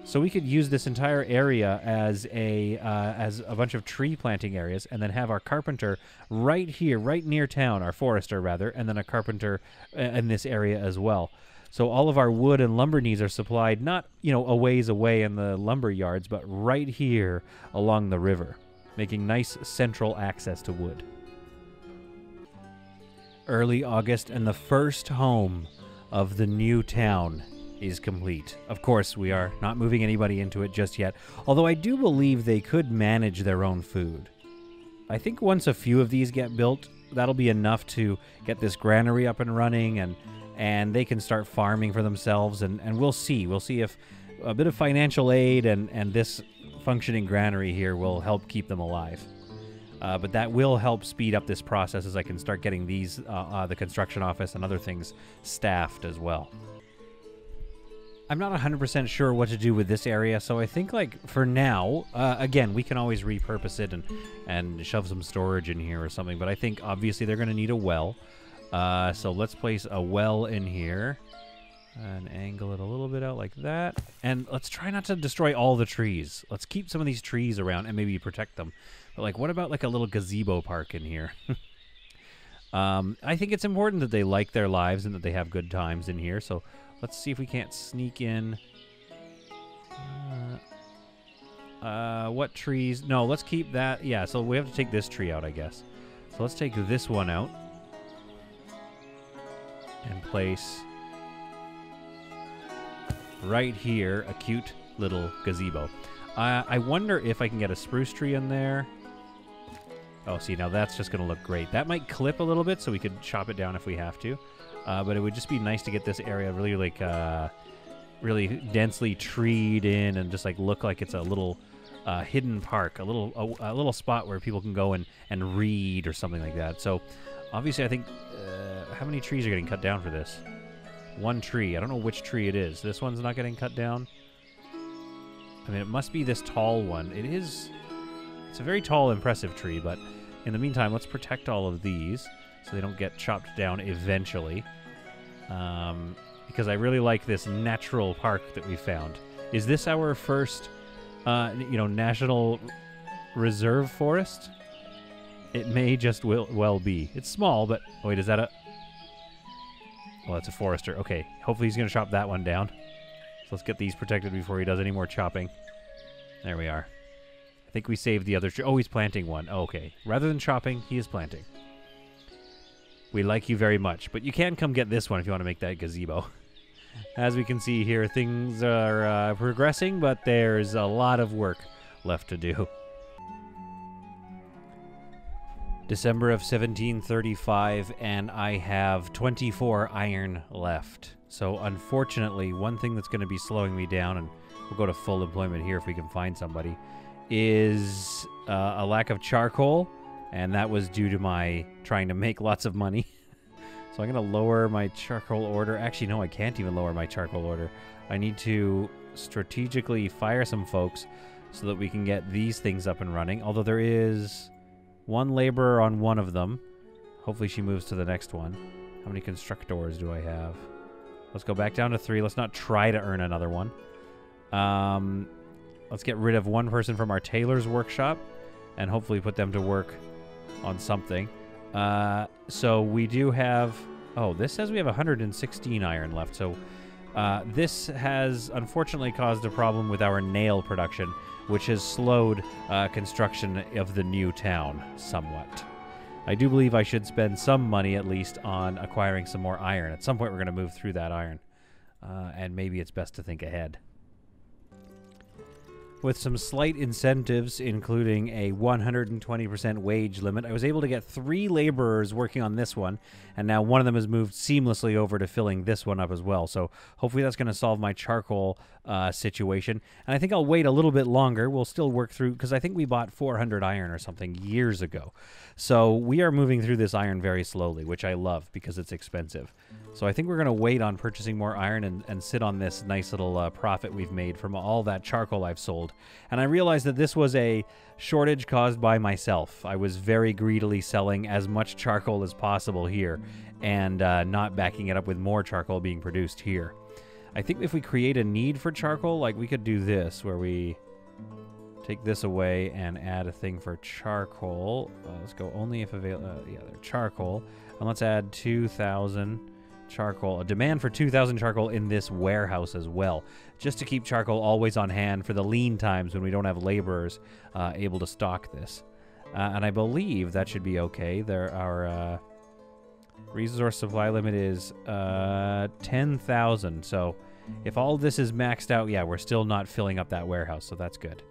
So we could use this entire area as a bunch of tree planting areas, and then have our carpenter right here, right near town, our forester rather, and then a carpenter in this area as well. So all of our wood and lumber needs are supplied not, you know, a ways away in the lumber yards, but right here along the river, making nice central access to wood. Early August, and the first home of the new town is complete. Of course, we are not moving anybody into it just yet, although I do believe they could manage their own food. I think once a few of these get built, that'll be enough to get this granary up and running, and they can start farming for themselves, and we'll see. We'll see if a bit of financial aid and this functioning granary here will help keep them alive. But that will help speed up this process as I can start getting these, the construction office and other things staffed as well. I'm not 100% sure what to do with this area, so I think, like, for now, again, we can always repurpose it and shove some storage in here or something, but I think, obviously, they're going to need a well. So let's place a well in here and angle it a little bit out like that. And let's try not to destroy all the trees. Let's keep some of these trees around and maybe protect them. But, like, what about, like, a little gazebo park in here? I think it's important that they like their lives and that they have good times in here, so let's see if we can't sneak in. What trees? No, let's keep that. Yeah, so we have to take this tree out, I guess. So let's take this one out and place right here a cute little gazebo. I wonder if I can get a spruce tree in there. Oh, see, now that's just going to look great. That might clip a little bit, so we could chop it down if we have to. But it would just be nice to get this area really, like, really densely treed in and just, like, look like it's a little hidden park, a little spot where people can go and read or something like that. So, obviously, I think, how many trees are getting cut down for this? One tree. I don't know which tree it is. This one's not getting cut down. I mean, it must be this tall one. It is... It's a very tall, impressive tree, but in the meantime, let's protect all of these so they don't get chopped down eventually. Because I really like this natural park that we found. Is this our first, national reserve forest? It may just well be. It's small, but... Oh, wait, is that a... Oh, that's a forester. Okay, hopefully he's going to chop that one down. So let's get these protected before he does any more chopping. There we are. I think we saved the other tree. Oh, he's planting one. Oh, okay. Rather than chopping, he is planting. We like you very much, but you can come get this one if you want to make that gazebo. As we can see here, things are progressing, but there's a lot of work left to do. December of 1735, and I have 24 iron left. So unfortunately, one thing that's going to be slowing me down, and we'll go to full employment here if we can find somebody, is a lack of charcoal, and that was due to my trying to make lots of money. So I'm going to lower my charcoal order. Actually, no, I can't even lower my charcoal order. I need to strategically fire some folks so that we can get these things up and running, although there is... one laborer on one of them. Hopefully she moves to the next one. How many constructors do I have? Let's go back down to 3. Let's not try to earn another one. Let's get rid of one person from our tailor's workshop and hopefully put them to work on something. So we do have... Oh, this says we have 116 iron left. So this has unfortunately caused a problem with our nail production, which has slowed construction of the new town somewhat. I do believe I should spend some money at least on acquiring some more iron. At some point we're going to move through that iron, and maybe it's best to think ahead. With some slight incentives, including a 120% wage limit, I was able to get 3 laborers working on this one, and now one of them has moved seamlessly over to filling this one up as well. So hopefully that's going to solve my charcoal situation. And I think I'll wait a little bit longer. We'll still work through, because I think we bought 400 iron or something years ago. So we are moving through this iron very slowly, which I love because it's expensive. So I think we're going to wait on purchasing more iron and sit on this nice little profit we've made from all that charcoal I've sold. And I realized that this was a shortage caused by myself. I was very greedily selling as much charcoal as possible here and not backing it up with more charcoal being produced here. I think if we create a need for charcoal, like we could do this where we take this away and add a thing for charcoal. Let's go only if available. Yeah, they're charcoal. And let's add 2,000 charcoal. A demand for 2,000 charcoal in this warehouse as well, just to keep charcoal always on hand for the lean times when we don't have laborers able to stock this. And I believe that should be okay. Our resource supply limit is 10,000. So if all this is maxed out, yeah, we're still not filling up that warehouse, so that's good.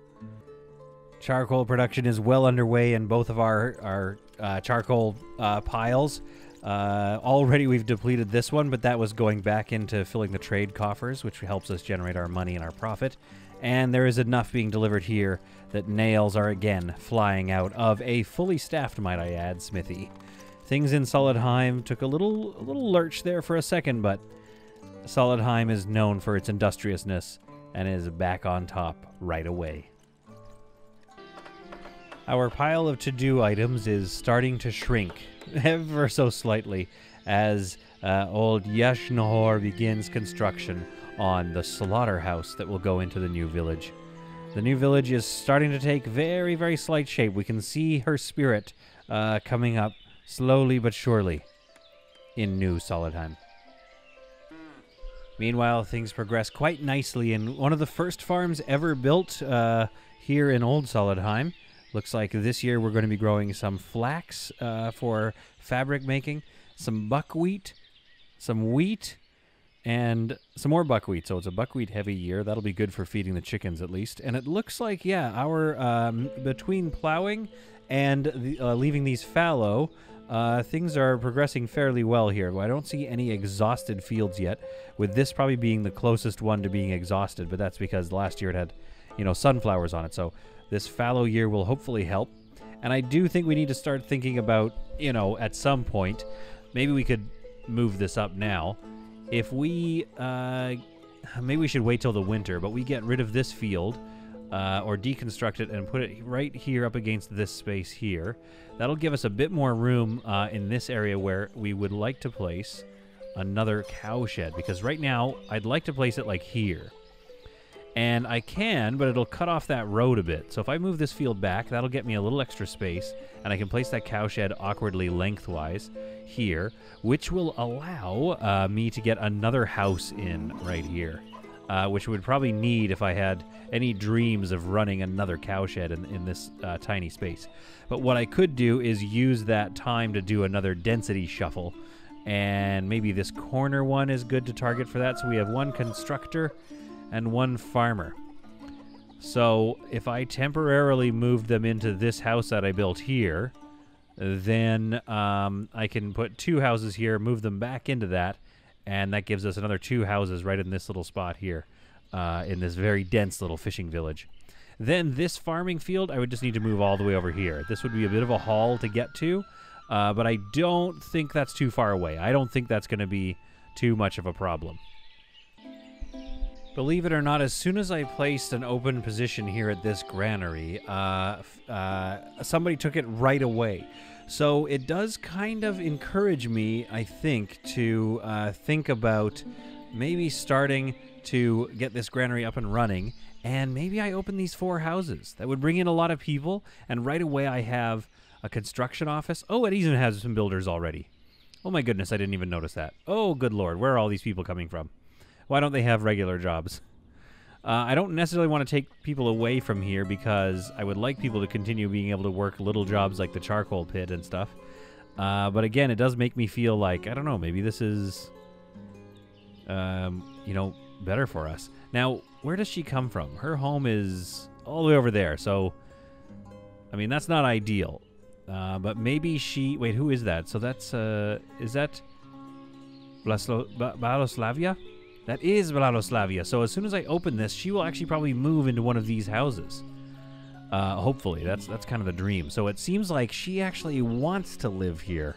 Charcoal production is well underway in both of our charcoal piles. Already we've depleted this one, but that was going back into filling the trade coffers, which helps us generate our money and our profit. And there is enough being delivered here that nails are again flying out of a fully staffed, might I add, smithy. Things in Solidheim took a little lurch there for a second, but Solidheim is known for its industriousness and is back on top right away. Our pile of to-do items is starting to shrink ever so slightly as old Yashnahor begins construction on the slaughterhouse that will go into the new village. The new village is starting to take very, very slight shape. We can see her spirit coming up slowly but surely in New Solidheim. Meanwhile, things progress quite nicely in one of the first farms ever built here in Old Solidheim. Looks like this year we're going to be growing some flax for fabric making, some buckwheat, some wheat, and some more buckwheat. So it's a buckwheat heavy year. That'll be good for feeding the chickens at least. And it looks like, yeah, our between plowing and leaving these fallow, things are progressing fairly well here. I don't see any exhausted fields yet, with this probably being the closest one to being exhausted, but that's because last year it had, sunflowers on it. So this fallow year will hopefully help. And I do think we need to start thinking about, at some point, maybe we could move this up now. If we, maybe we should wait till the winter, but we get rid of this field, or deconstruct it and put it right here up against this space here. That'll give us a bit more room in this area where we would like to place another cow shed, because right now I'd like to place it like here. And I can, but it'll cut off that road a bit. So if I move this field back, that'll get me a little extra space, and I can place that cow shed awkwardly lengthwise here, which will allow me to get another house in right here, which would probably need if I had any dreams of running another cow shed in this tiny space. But what I could do is use that time to do another density shuffle, and maybe this corner one is good to target for that. So we have one constructor and one farmer. So if I temporarily moved them into this house that I built here, then I can put 2 houses here, move them back into that, and that gives us another 2 houses right in this little spot here, in this very dense little fishing village. Then this farming field, I would just need to move all the way over here. This would be a bit of a haul to get to, but I don't think that's too far away. I don't think that's going to be too much of a problem. Believe it or not, as soon as I placed an open position here at this granary, somebody took it right away. So it does kind of encourage me, I think, to think about maybe starting to get this granary up and running, and maybe I open these 4 houses. That would bring in a lot of people, and right away I have a construction office. Oh, it even has some builders already. Oh my goodness, I didn't even notice that. Oh, good lord, where are all these people coming from? Why don't they have regular jobs? I don't necessarily want to take people away from here because I would like people to continue being able to work little jobs like the charcoal pit and stuff. But again, it does make me feel like, I don't know, maybe this is, you know, better for us. Now, where does she come from? Her home is all the way over there, so, I mean, that's not ideal. But maybe she, wait, who is that? So that's, is that Baloslavia? That is Baloslavia. So as soon as I open this, she will actually probably move into one of these houses. Hopefully, that's kind of the dream. So it seems like she actually wants to live here.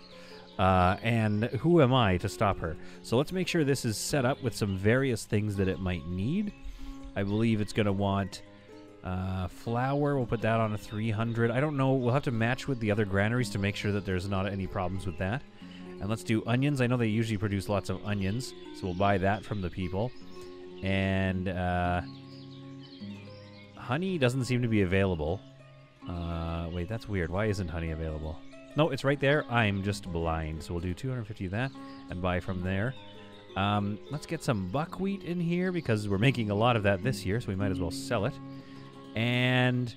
And who am I to stop her? So let's make sure this is set up with some various things that it might need. I believe it's going to want flour. We'll put that on a 300. I don't know. We'll have to match with the other granaries to make sure that there's not any problems with that. And let's do onions. I know they usually produce lots of onions, so we'll buy that from the people. And honey doesn't seem to be available. Wait, that's weird. Why isn't honey available? No, it's right there. I'm just blind. So we'll do 250 of that and buy from there. Let's get some buckwheat in here because we're making a lot of that this year, so we might as well sell it. And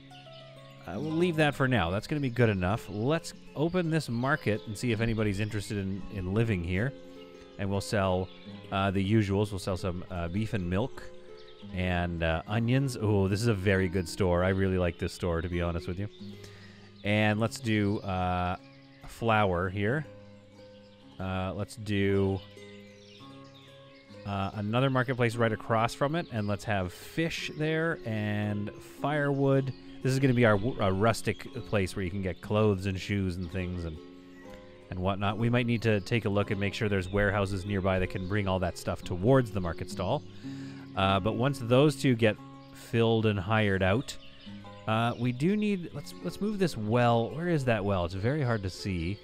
we'll leave that for now. That's going to be good enough. Let's open this market and see if anybody's interested in living here. And we'll sell the usuals. We'll sell some beef and milk and onions. Oh, this is a very good store. I really like this store, to be honest with you. And let's do flour here. Let's do another marketplace right across from it. And let's have fish there and firewood. This is going to be our rustic place where you can get clothes and shoes and things and whatnot. We might need to take a look and make sure there's warehouses nearby that can bring all that stuff towards the market stall. But once those 2 get filled and hired out, we do need... Let's move this well. Where is that well? It's very hard to see.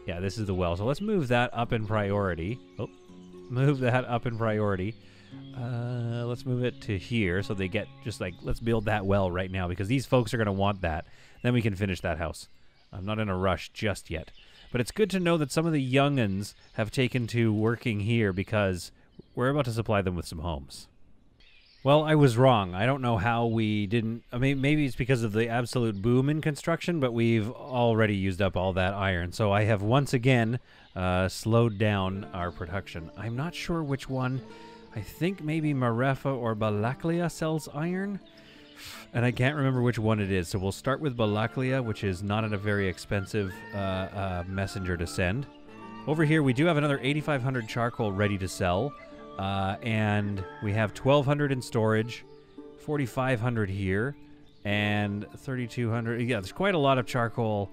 Yeah, this is the well. So let's move that up in priority. Oh, move that up in priority. Let's move it to here so they get just like, let's build that well right now because these folks are going to want that. Then we can finish that house. I'm not in a rush just yet. But it's good to know that some of the young'uns have taken to working here because we're about to supply them with some homes. Well, I was wrong. I don't know how we didn't... I mean, maybe it's because of the absolute boom in construction, but we've already used up all that iron. So I have once again slowed down our production. I'm not sure which one... I think maybe Marefa or Balaklia sells iron, and I can't remember which one it is. So we'll start with Balaklia, which is not a very expensive messenger to send. Over here, we do have another 8,500 charcoal ready to sell, and we have 1,200 in storage, 4,500 here, and 3,200. Yeah, there's quite a lot of charcoal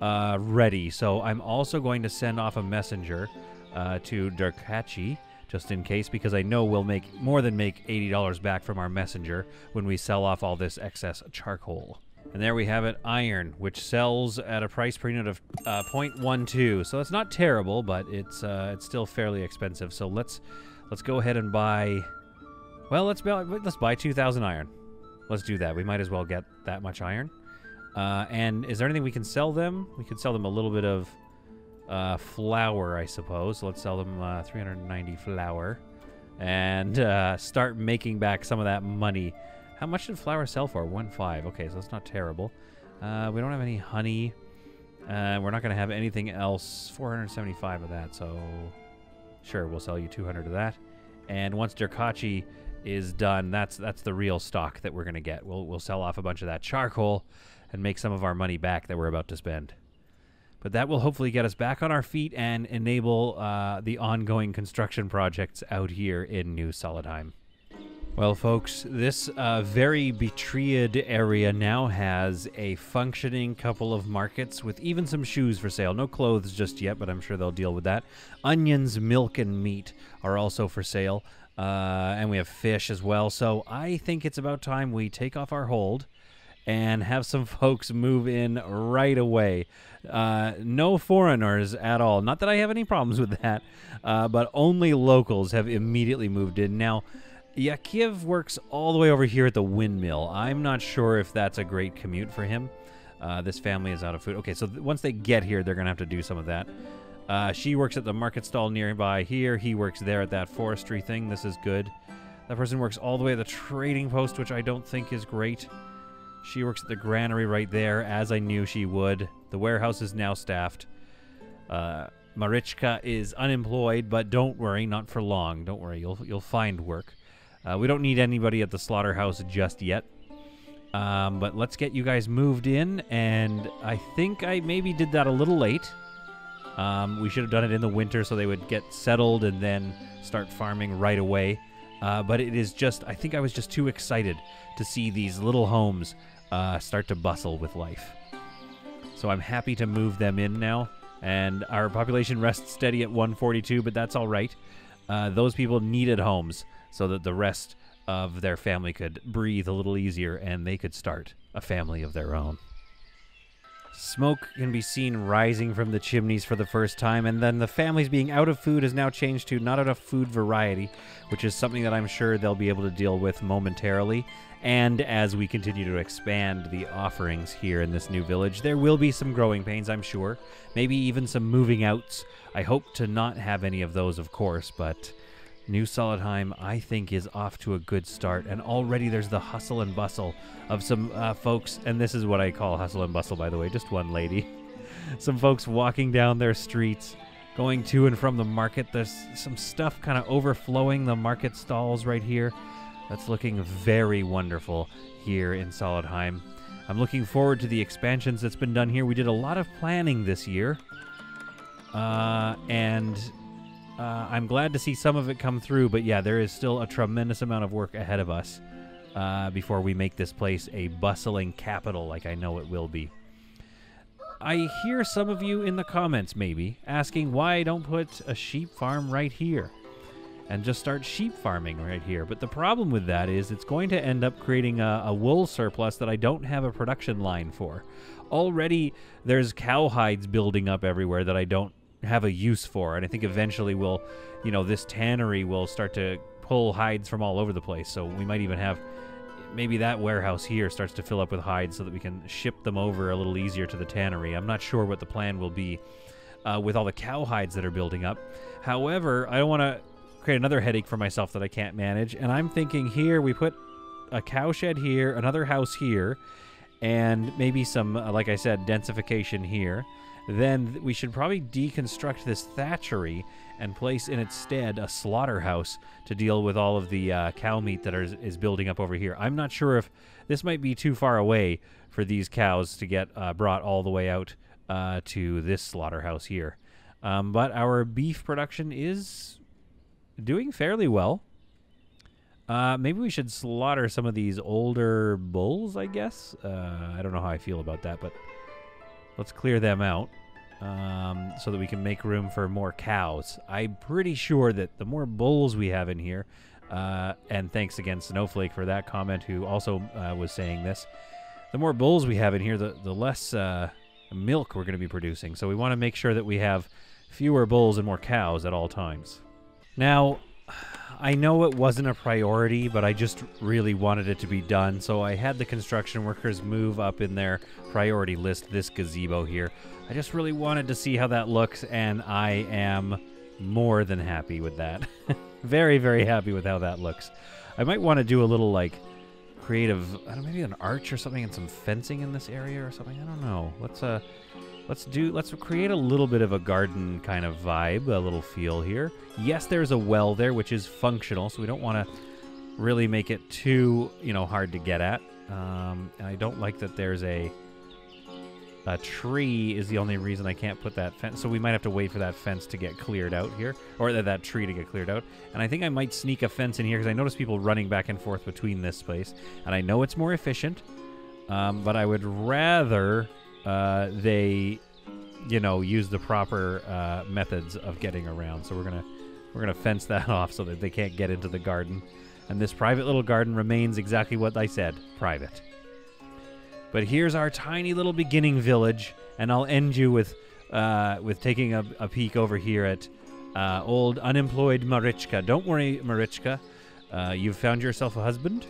ready. So I'm also going to send off a messenger to Derkachi just in case, because I know we'll make more than make $80 back from our messenger when we sell off all this excess charcoal. And there we have it, iron, which sells at a price per unit of 0.12. So it's not terrible, but it's still fairly expensive. So let's go ahead and buy. Well, let's buy 2,000 iron. Let's do that. We might as well get that much iron. And is there anything we can sell them? We could sell them a little bit of flour, I suppose. So let's sell them 390 flour and start making back some of that money. How much did flour sell for? 1.5. Okay, so that's not terrible. We don't have any honey. We're not going to have anything else. 475 of that, so sure, we'll sell you 200 of that. And once Derkachi is done, that's the real stock that we're going to get. We'll sell off a bunch of that charcoal and make some of our money back that we're about to spend. But that will hopefully get us back on our feet and enable the ongoing construction projects out here in New Solidheim. Well, folks, this very betrayed area now has a functioning couple of markets with even some shoes for sale. No clothes just yet, but I'm sure they'll deal with that. Onions, milk, and meat are also for sale, and we have fish as well. So I think it's about time we take off our hold and have some folks move in right away. No foreigners at all. Not that I have any problems with that, but only locals have immediately moved in. Now, Yakiev works all the way over here at the windmill. I'm not sure if that's a great commute for him. This family is out of food. Okay, so once they get here, they're going to have to do some of that. She works at the market stall nearby here. He works there at that forestry thing. This is good. That person works all the way at the trading post, which I don't think is great. She works at the granary right there, as I knew she would. The warehouse is now staffed. Marichka is unemployed, but don't worry, not for long. Don't worry, you'll find work. We don't need anybody at the slaughterhouse just yet. But let's get you guys moved in, and I think I maybe did that a little late. We should have done it in the winter so they would get settled and then start farming right away. But it is just, I think I was just too excited to see these little homes start to bustle with life. So I'm happy to move them in now, and our population rests steady at 142, but that's all right. Those people needed homes so that the rest of their family could breathe a little easier and they could start a family of their own. Smoke can be seen rising from the chimneys for the first time, and then the families being out of food has now changed to not enough food variety, which is something that I'm sure they'll be able to deal with momentarily. And as we continue to expand the offerings here in this new village, there will be some growing pains, I'm sure. Maybe even some moving outs. I hope to not have any of those, of course, but New Solidheim, I think, is off to a good start, and already there's the hustle and bustle of some folks, and this is what I call hustle and bustle, by the way, just one lady. Some folks walking down their streets, going to and from the market. There's some stuff kind of overflowing the market stalls right here. That's looking very wonderful here in Solidheim. I'm looking forward to the expansions that's been done here. We did a lot of planning this year, and I'm glad to see some of it come through, but yeah, there is still a tremendous amount of work ahead of us before we make this place a bustling capital like I know it will be. I hear some of you in the comments maybe asking why I don't put a sheep farm right here and just start sheep farming right here. But the problem with that is it's going to end up creating a wool surplus that I don't have a production line for. Already there's cow hides building up everywhere that I don't have a use for, and I think eventually we'll, this tannery will start to pull hides from all over the place, so we might even have, maybe that warehouse here starts to fill up with hides so that we can ship them over a little easier to the tannery. I'm not sure what the plan will be with all the cow hides that are building up. However, I don't want to create another headache for myself that I can't manage, and I'm thinking here we put a cow shed here, another house here, and maybe some, like I said, densification here. Then we should probably deconstruct this thatchery and place in its stead a slaughterhouse to deal with all of the cow meat that is building up over here. I'm not sure if this might be too far away for these cows to get brought all the way out to this slaughterhouse here. But our beef production is doing fairly well. Maybe we should slaughter some of these older bulls, I guess. I don't know how I feel about that, but let's clear them out. so that we can make room for more cows. I'm pretty sure that the more bulls we have in here, and thanks again Snowflake for that comment, who also was saying this, the more bulls we have in here, the less milk we're going to be producing. So we want to make sure that we have fewer bulls and more cows at all times. Now, I know it wasn't a priority, but I just really wanted it to be done, so I had the construction workers move up in their priority list this gazebo here. I just really wanted to see how that looks, and I am more than happy with that. Very, very happy with how that looks. I might want to do a little, like, creative, I don't know, maybe an arch or something and some fencing in this area or something. I don't know. Let's create a little bit of a garden kind of vibe, a little feel here. Yes, there's a well there, which is functional, so we don't want to really make it too, hard to get at. And I don't like that there's a tree is the only reason I can't put that fence. So we might have to wait for that fence to get cleared out here, or that tree to get cleared out. And I think I might sneak a fence in here because I notice people running back and forth between this space. And I know it's more efficient, but I would rather they, use the proper methods of getting around. So we're gonna fence that off so that they can't get into the garden. And this private little garden remains exactly what I said, private. But here's our tiny little beginning village, and I'll end you with taking a peek over here at old unemployed Marichka. Don't worry, Marichka, you've found yourself a husband,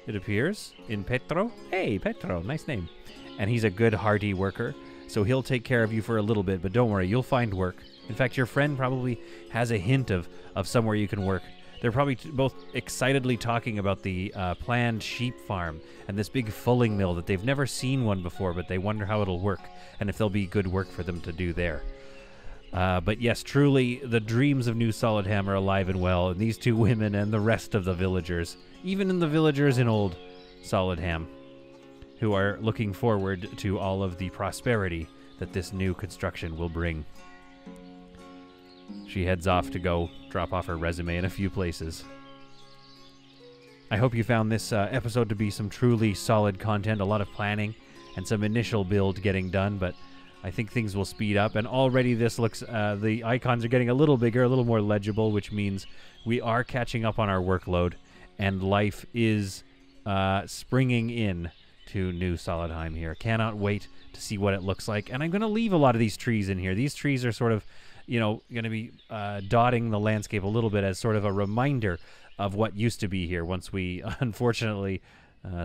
it appears, in Petro. Hey, Petro, nice name. And he's a good, hearty worker, so he'll take care of you for a little bit, but don't worry, you'll find work. In fact, your friend probably has a hint of somewhere you can work. They're probably both excitedly talking about the planned sheep farm and this big fulling mill that they've never seen one before, but they wonder how it'll work and if there'll be good work for them to do there. But yes, truly, the dreams of New Solidham are alive and well, and these two women and the rest of the villagers, even in the villagers in Old Solidham, who are looking forward to all of the prosperity that this new construction will bring. She heads off to go drop off her resume in a few places. I hope you found this episode to be some truly solid content, a lot of planning, and some initial build getting done, but I think things will speed up, and already this looks, the icons are getting a little bigger, a little more legible, which means we are catching up on our workload, and life is springing in to New Solidheim here. Cannot wait to see what it looks like, and I'm going to leave a lot of these trees in here. These trees are sort of, going to be dotting the landscape a little bit as sort of a reminder of what used to be here once we, unfortunately,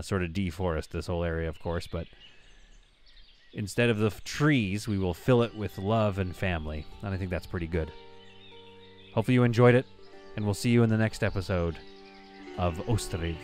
sort of deforest this whole area, of course, but instead of the trees, we will fill it with love and family, and I think that's pretty good. Hopefully you enjoyed it, and we'll see you in the next episode of Ostriv.